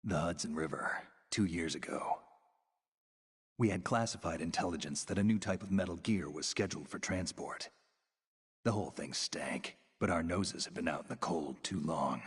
The Hudson River, 2 years ago. We had classified intelligence that a new type of metal gear was scheduled for transport. The whole thing stank, but our noses had been out in the cold too long.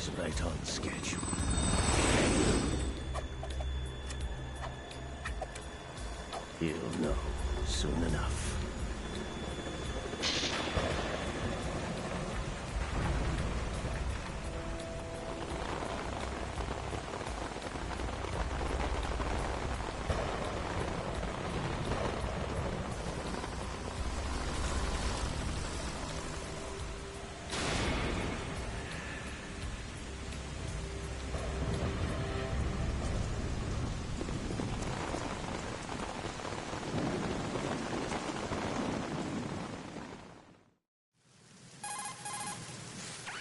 He's right on schedule. He'll know soon enough.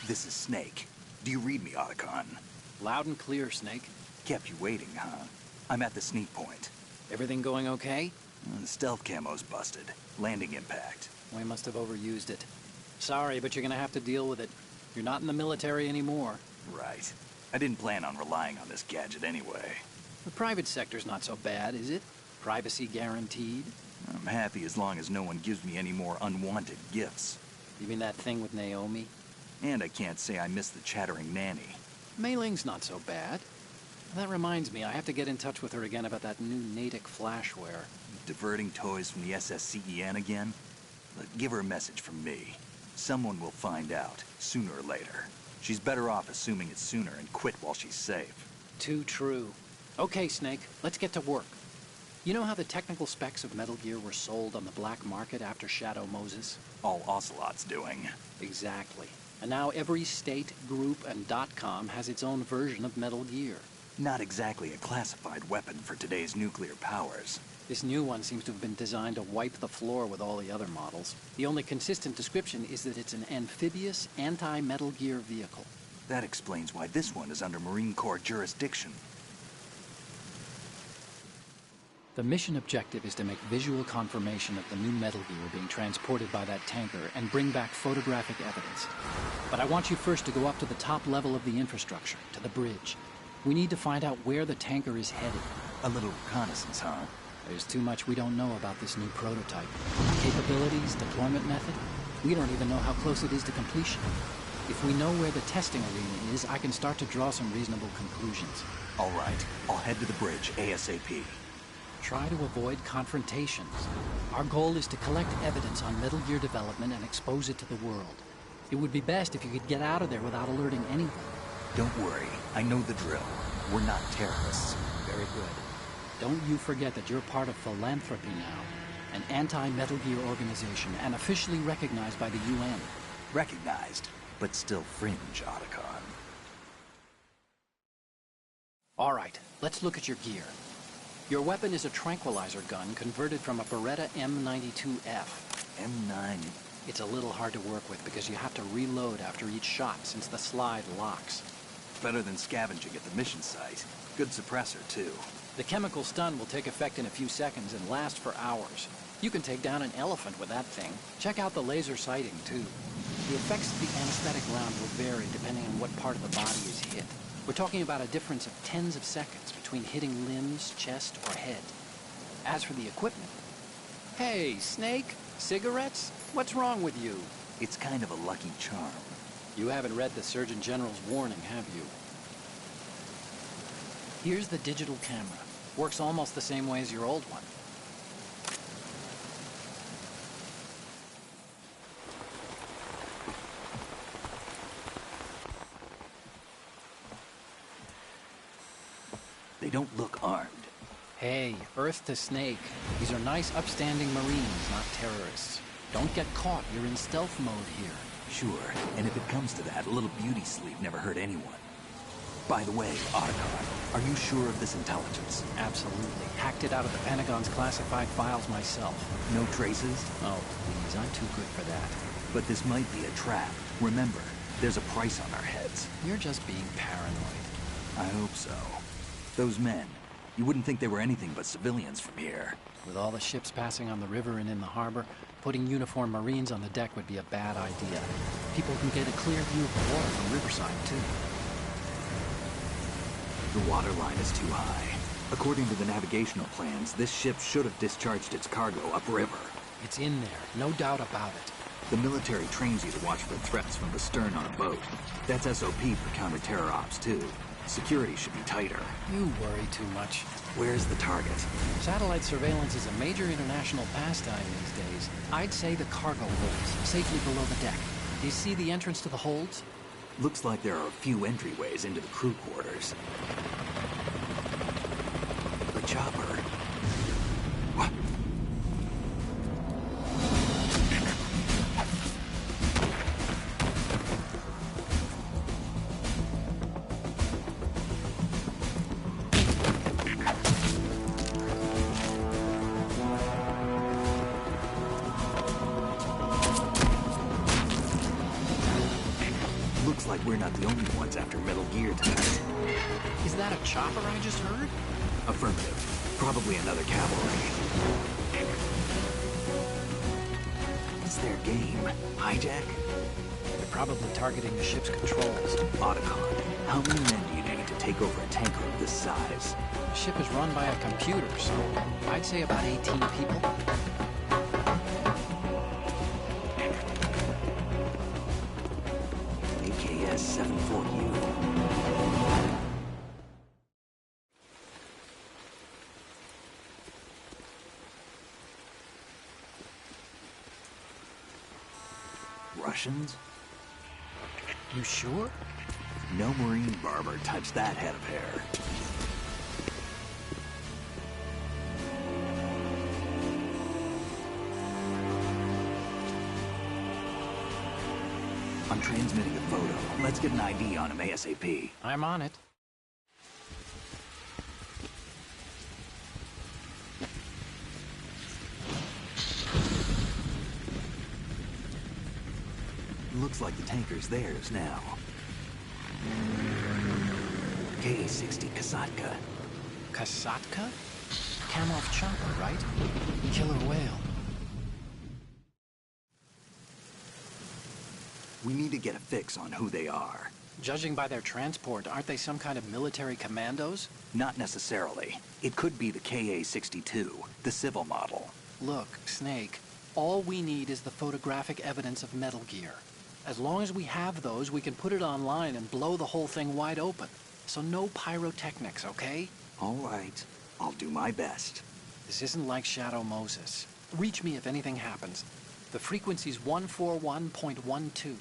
This is Snake. Do you read me, Otacon? Loud and clear, Snake. Kept you waiting, huh? I'm at the sneak point. Everything going okay? The stealth camo's busted. Landing impact. We must have overused it. Sorry, but you're gonna have to deal with it. You're not in the military anymore. Right. I didn't plan on relying on this gadget anyway. The private sector's not so bad, is it? Privacy guaranteed? I'm happy as long as no one gives me any more unwanted gifts. You mean that thing with Naomi? And I can't say I miss the chattering nanny. Mei Ling's not so bad. That reminds me, I have to get in touch with her again about that new Natick flashware. Diverting toys from the SSCEN again? But give her a message from me. Someone will find out, sooner or later. She's better off assuming it's sooner and quit while she's safe. Too true. Okay, Snake, let's get to work. You know how the technical specs of Metal Gear were sold on the black market after Shadow Moses? All Ocelot's doing. Exactly. And now every state, group, and .com has its own version of Metal Gear. Not exactly a classified weapon for today's nuclear powers. This new one seems to have been designed to wipe the floor with all the other models. The only consistent description is that it's an amphibious, anti-Metal Gear vehicle. That explains why this one is under Marine Corps jurisdiction. The mission objective is to make visual confirmation of the new Metal Gear being transported by that tanker and bring back photographic evidence. But I want you first to go up to the top level of the infrastructure, to the bridge. We need to find out where the tanker is headed. A little reconnaissance, huh? There's too much we don't know about this new prototype. Capabilities, deployment method. We don't even know how close it is to completion. If we know where the testing arena is, I can start to draw some reasonable conclusions. All right, I'll head to the bridge ASAP. Try to avoid confrontations. Our goal is to collect evidence on Metal Gear development and expose it to the world. It would be best if you could get out of there without alerting anyone. Don't worry, I know the drill. We're not terrorists. Very good. Don't you forget that you're part of Philanthropy now, an anti-Metal Gear organization and officially recognized by the UN. Recognized, but still fringe, Otacon. All right, let's look at your gear. Your weapon is a tranquilizer gun converted from a Beretta M92F. M9... It's a little hard to work with because you have to reload after each shot since the slide locks. Better than scavenging at the mission site. Good suppressor, too. The chemical stun will take effect in a few seconds and last for hours. You can take down an elephant with that thing. Check out the laser sighting, too. The effects of the anesthetic round will vary depending on what part of the body is hit. We're talking about a difference of tens of seconds between hitting limbs, chest, or head. As for the equipment... Hey, Snake? Cigarettes? What's wrong with you? It's kind of a lucky charm. You haven't read the Surgeon General's warning, have you? Here's the digital camera. Works almost the same way as your old one. They don't look armed. Hey, Earth to Snake. These are nice, upstanding Marines, not terrorists. Don't get caught. You're in stealth mode here. Sure, and if it comes to that, a little beauty sleep never hurt anyone. By the way, Otacon, are you sure of this intelligence? Absolutely. Hacked it out of the Pentagon's classified files myself. No traces? Oh, please, I'm too good for that. But this might be a trap. Remember, there's a price on our heads. You're just being paranoid. I hope so. Those men, you wouldn't think they were anything but civilians from here. With all the ships passing on the river and in the harbor, putting uniformed Marines on the deck would be a bad idea. People can get a clear view of the water from Riverside, too. The water line is too high. According to the navigational plans, this ship should have discharged its cargo upriver. It's in there, no doubt about it. The military trains you to watch for threats from the stern on a boat. That's SOP for counter-terror ops, too. Security should be tighter. You worry too much. Where's the target? Satellite surveillance is a major international pastime these days. I'd say the cargo holds, safely below the deck. Do you see the entrance to the holds? Looks like there are a few entryways into the crew quarters. The chopper. What? Looks like we're not the only ones after Metal Gear tonight. Is that a chopper I just heard? Affirmative. Probably another cavalry. What's their game? Hijack? They're probably targeting the ship's controls. Otacon. How many men do you need to take over a tanker of this size? The ship is run by a computer, so I'd say about 18 people. AKS-74U. Russians? You sure? No Marine barber touched that head of hair. I'm transmitting a photo. Let's get an ID on him ASAP. I'm on it. Looks like the tanker's theirs now. KA-60 Kasatka. Kasatka? Kamov chopper, right? Killer whale. We need to get a fix on who they are. Judging by their transport, aren't they some kind of military commandos? Not necessarily. It could be the KA-62, the civil model. Look, Snake, all we need is the photographic evidence of Metal Gear. As long as we have those, we can put it online and blow the whole thing wide open. So no pyrotechnics, okay? All right. I'll do my best. This isn't like Shadow Moses. Reach me if anything happens. The frequency's 141.12.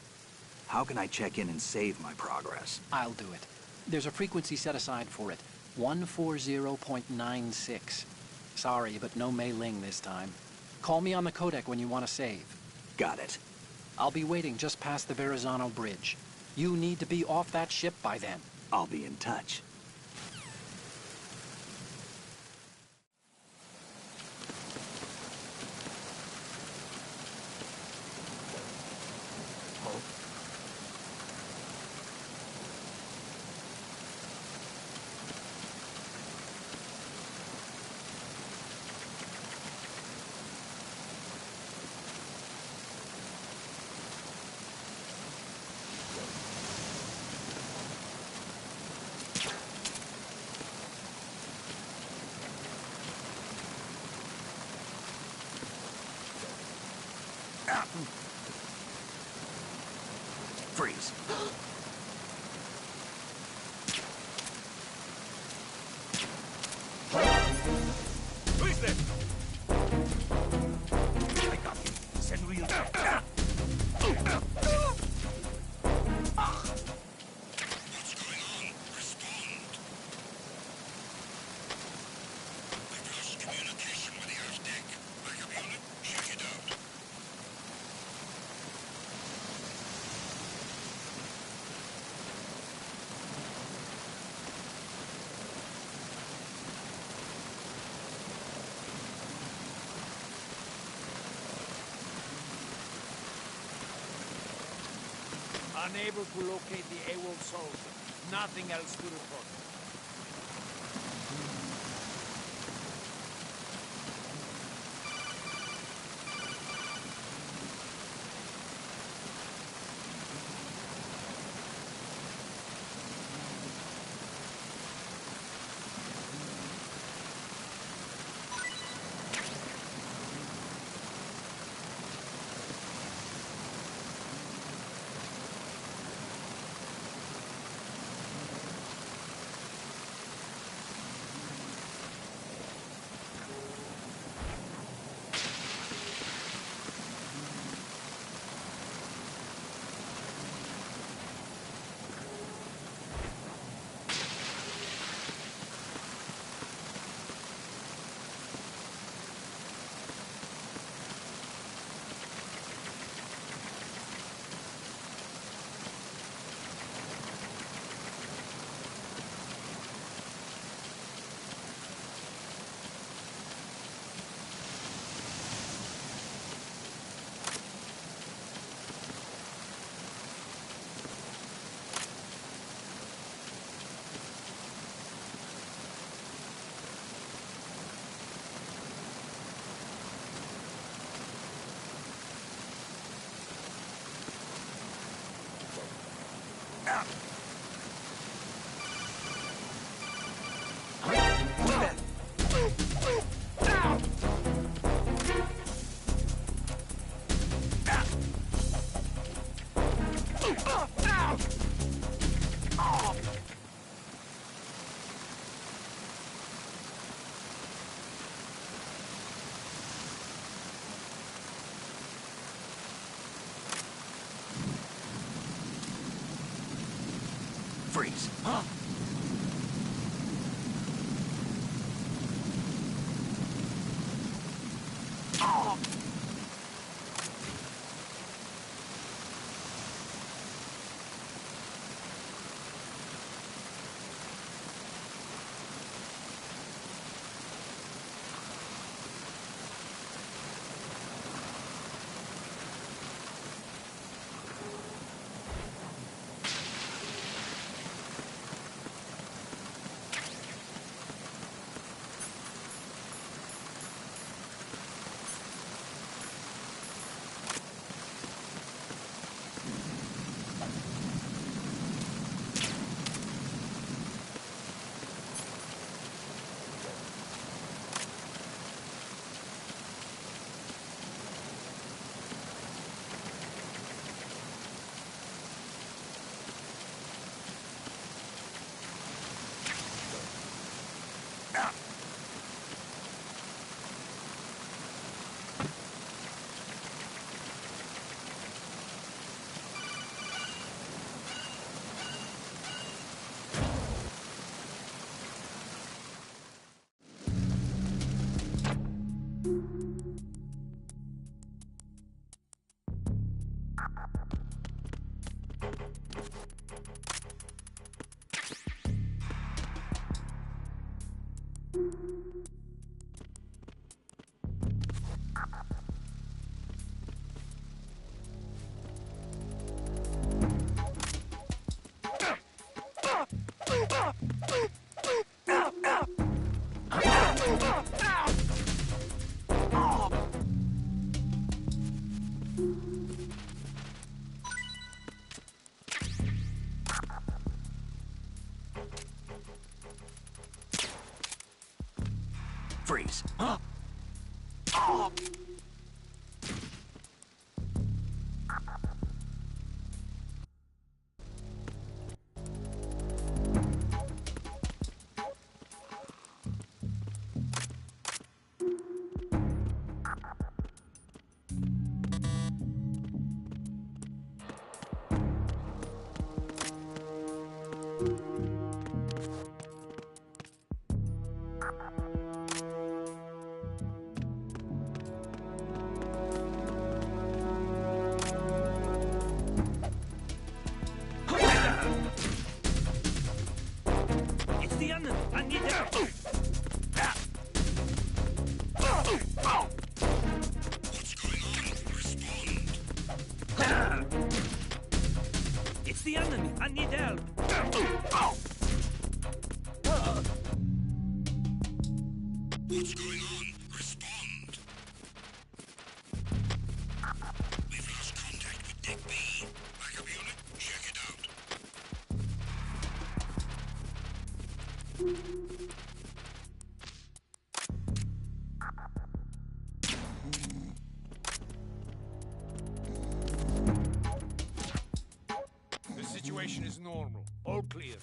How can I check in and save my progress? I'll do it. There's a frequency set aside for it. 140.96. Sorry, but no Mei Ling this time. Call me on the codec when you want to save. Got it. I'll be waiting just past the Verrazano Bridge. You need to be off that ship by then. I'll be in touch. Freeze. Who is this? I got you. Send wheels. What's going on? Respond. We've lost communication with the Earth deck. Backup unit, check it out. Unable to locate the AWOL soldier. Nothing else to report. Freeze. Huh? Freeze. Huh? It's the enemy. I need help. What's going on? Respond. We've lost contact with Deck B. Backup unit, check it out. The situation is normal. All clear.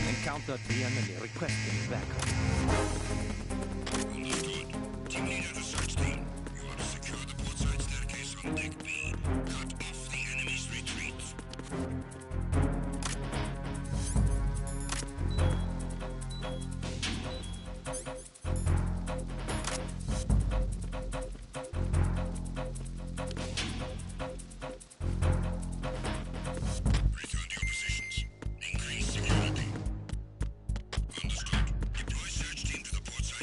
Encounter the enemy requesting backup. Understood. Team leader to search team. You are to secure the portside staircase on Deck B. Cut off the enemy's retreat. Return to your positions. Increase security. Understood. Deploy search team to the portside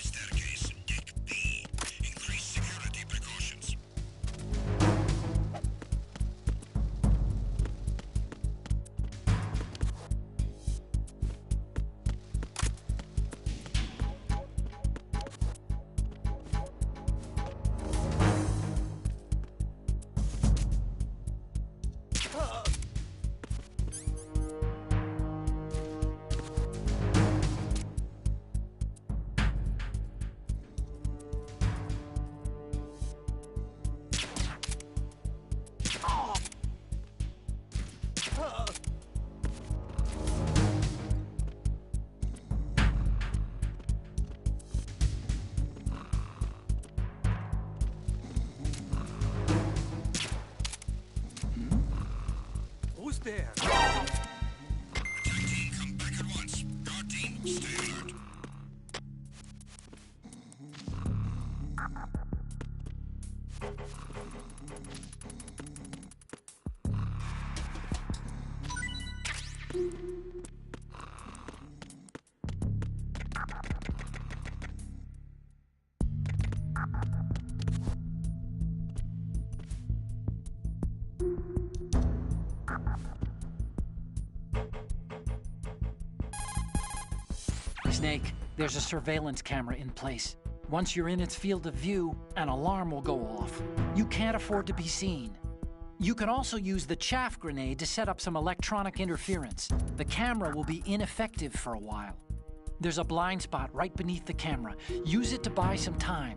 there! Attack team, come back at once. Guard team, stay alert. Snake, there's a surveillance camera in place. Once you're in its field of view, an alarm will go off. You can't afford to be seen. You can also use the chaff grenade to set up some electronic interference. The camera will be ineffective for a while. There's a blind spot right beneath the camera. Use it to buy some time.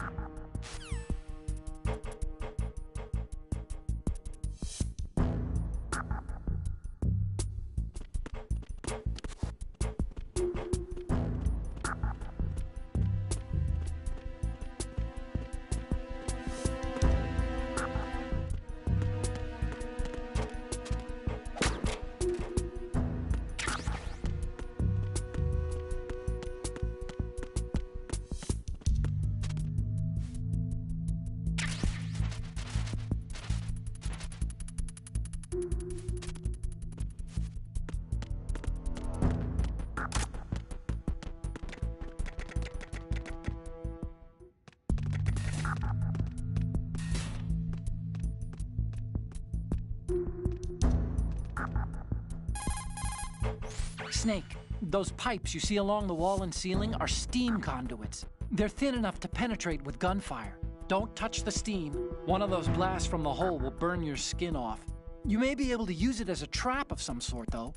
Snake, those pipes you see along the wall and ceiling are steam conduits. They're thin enough to penetrate with gunfire. Don't touch the steam. One of those blasts from the hole will burn your skin off. You may be able to use it as a trap of some sort, though.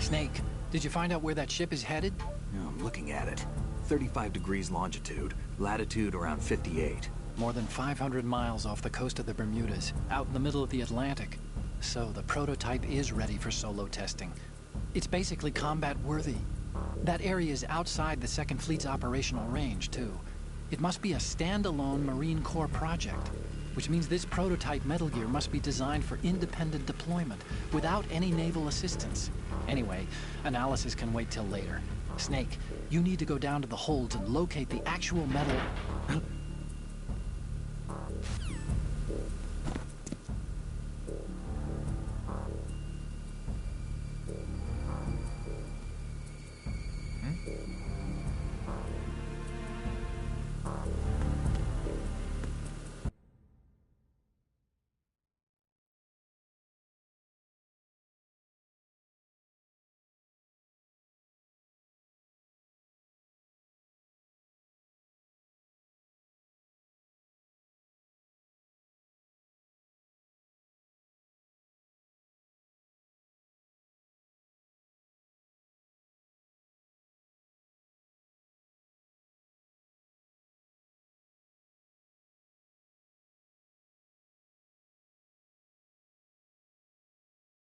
Snake, did you find out where that ship is headed? I'm looking at it. 35 degrees longitude, latitude around 58. More than 500 miles off the coast of the Bermudas, out in the middle of the Atlantic. So the prototype is ready for solo testing. It's basically combat-worthy. That area is outside the Second Fleet's operational range, too. It must be a standalone Marine Corps project, which means this prototype Metal Gear must be designed for independent deployment, without any naval assistance. Anyway, analysis can wait till later. Snake, you need to go down to the holds and locate the actual metal...